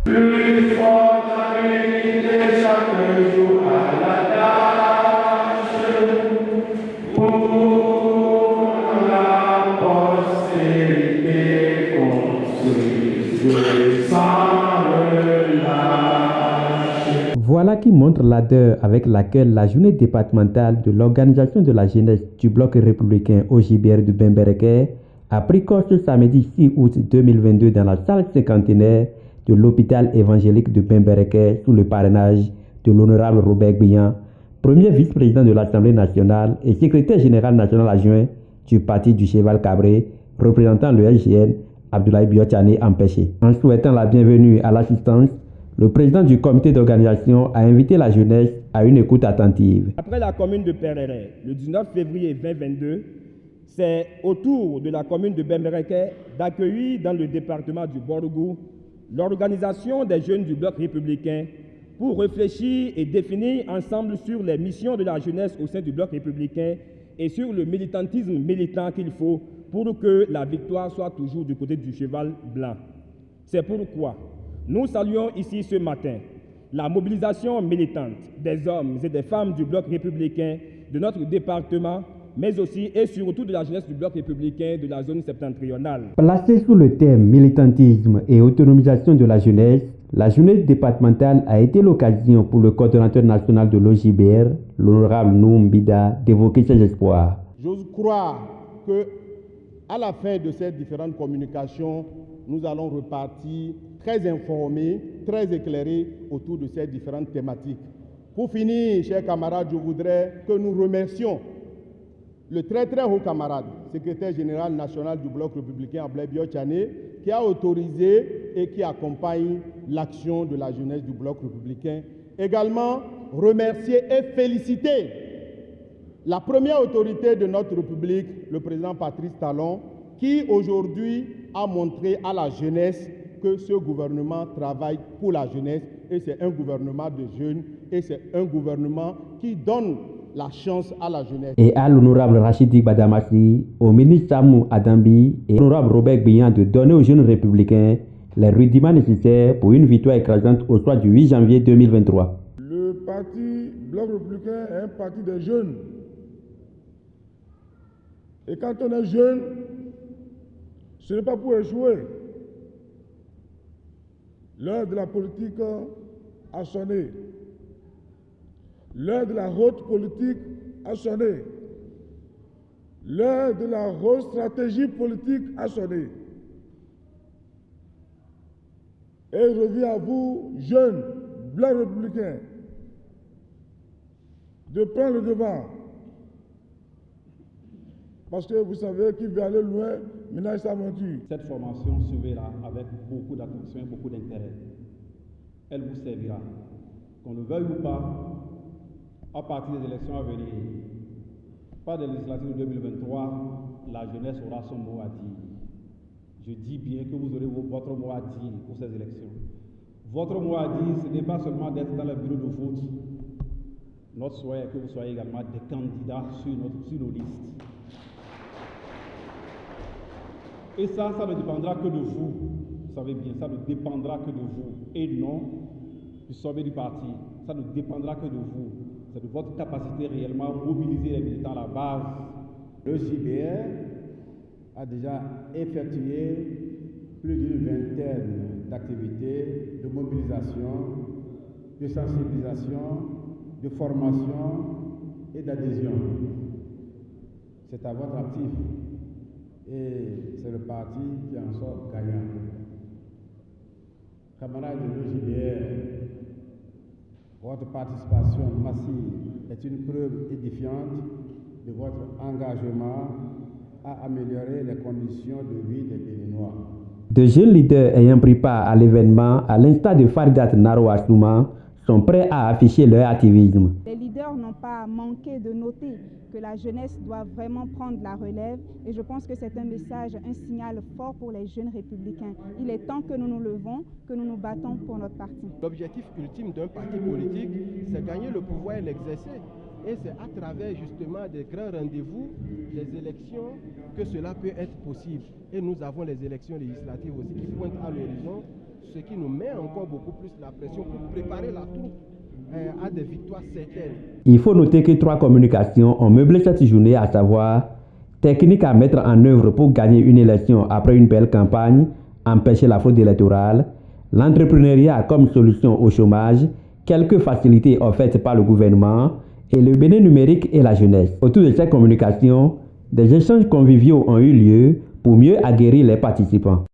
Plus fort d'amitié chaque jour à la tâche pour la postérité construite sans relâche. Voilà qui montre l'ardeur avec laquelle la journée départementale de l'organisation de la jeunesse du bloc républicain OJBR de Bembereke a pris corps ce samedi 6 août 2022 dans la salle cinquantenaire de l'hôpital évangélique de Bembereke sous le parrainage de l'honorable Robert Gbiyan, premier vice-président de l'Assemblée nationale et secrétaire général national adjoint du parti du Cheval Cabré, représentant le LGN, Abdoulaye Biotchane empêché. En souhaitant la bienvenue à l'assistance, le président du comité d'organisation a invité la jeunesse à une écoute attentive. Après la commune de Perere, le 19 février 2022, c'est au tour de la commune de Bembereke d'accueillir dans le département du Borgou l'organisation des jeunes du bloc républicain pour réfléchir et définir ensemble sur les missions de la jeunesse au sein du bloc républicain et sur le militantisme militant qu'il faut pour que la victoire soit toujours du côté du cheval blanc. C'est pourquoi nous saluons ici ce matin la mobilisation militante des hommes et des femmes du bloc républicain de notre département, mais aussi et surtout de la jeunesse du bloc républicain de la zone septentrionale. Placée sous le thème militantisme et autonomisation de la jeunesse, la journée départementale a été l'occasion pour le coordonnateur national de l'OJBR, l'honorable Noum Bida, d'évoquer ses espoirs. J'ose croire que à la fin de ces différentes communications, nous allons repartir très informés, très éclairés autour de ces différentes thématiques. Pour finir, chers camarades, je voudrais que nous remercions le très haut camarade, secrétaire général national du bloc républicain Abdoulaye Biotchane, qui a autorisé et qui accompagne l'action de la jeunesse du bloc républicain. Également, remercier et féliciter la première autorité de notre République, le président Patrice Talon, qui aujourd'hui a montré à la jeunesse que ce gouvernement travaille pour la jeunesse et c'est un gouvernement de jeunes et c'est un gouvernement qui donne la chance à la jeunesse. Et à l'honorable Rachidi Badamassi, au ministre Samou Adambi et à l'honorable Robert Gbiyan de donner aux jeunes républicains les rudiments nécessaires pour une victoire écrasante au soir du 8 janvier 2023. Le parti Bloc républicain est un parti des jeunes. Et quand on est jeune, ce n'est pas pour échouer. L'heure de la politique a sonné. L'heure de la haute politique a sonné. L'heure de la haute stratégie politique a sonné. Et je reviens à vous, jeunes, blancs républicains, de prendre le devant. Parce que vous savez qu'il veut aller loin, maintenant il s'aventure. Cette formation se verra avec beaucoup d'attention et beaucoup d'intérêt. Elle vous servira, qu'on le veuille ou pas, à partir des élections à venir. Pas des législatives de 2023, la jeunesse aura son mot à dire. Je dis bien que vous aurez votre mot à dire pour ces élections. Votre mot à dire, ce n'est pas seulement d'être dans le bureau de vote. Notre souhait est que vous soyez également des candidats sur nos listes. Et ça ne dépendra que de vous. Vous savez bien, ça ne dépendra que de vous. Et non du sommet du parti. Ça ne dépendra que de vous. C'est de votre capacité réellement à mobiliser les militants à la base. Le JBR a déjà effectué plus d'une vingtaine d'activités de mobilisation, de sensibilisation, de formation et d'adhésion. C'est à votre actif. Et c'est le parti qui en sort gagnant. Camarades de l'OJBR, votre participation massive est une preuve édifiante de votre engagement à améliorer les conditions de vie des Béninois. De jeunes leaders ayant pris part à l'événement, à l'instar de Faridat Naro Assouma, sont prêts à afficher leur activisme. Les leaders n'ont pas manqué de noter que la jeunesse doit vraiment prendre la relève et je pense que c'est un message, un signal fort pour les jeunes républicains. Il est temps que nous nous levons, que nous nous battons pour notre parti. L'objectif ultime d'un parti politique, c'est gagner le pouvoir et l'exercer. Et c'est à travers justement des grands rendez-vous, des élections, que cela peut être possible. Et nous avons les élections législatives aussi qui pointent à l'horizon, ce qui nous met encore beaucoup plus la pression pour préparer la troupe à des victoires certaines. Il faut noter que 3 communications ont meublé cette journée, à savoir technique à mettre en œuvre pour gagner une élection après une belle campagne, empêcher la fraude électorale, l'entrepreneuriat comme solution au chômage, quelques facilités offertes par le gouvernement et le Bénin numérique et la jeunesse. Autour de ces communications, des échanges conviviaux ont eu lieu pour mieux aguerrir les participants.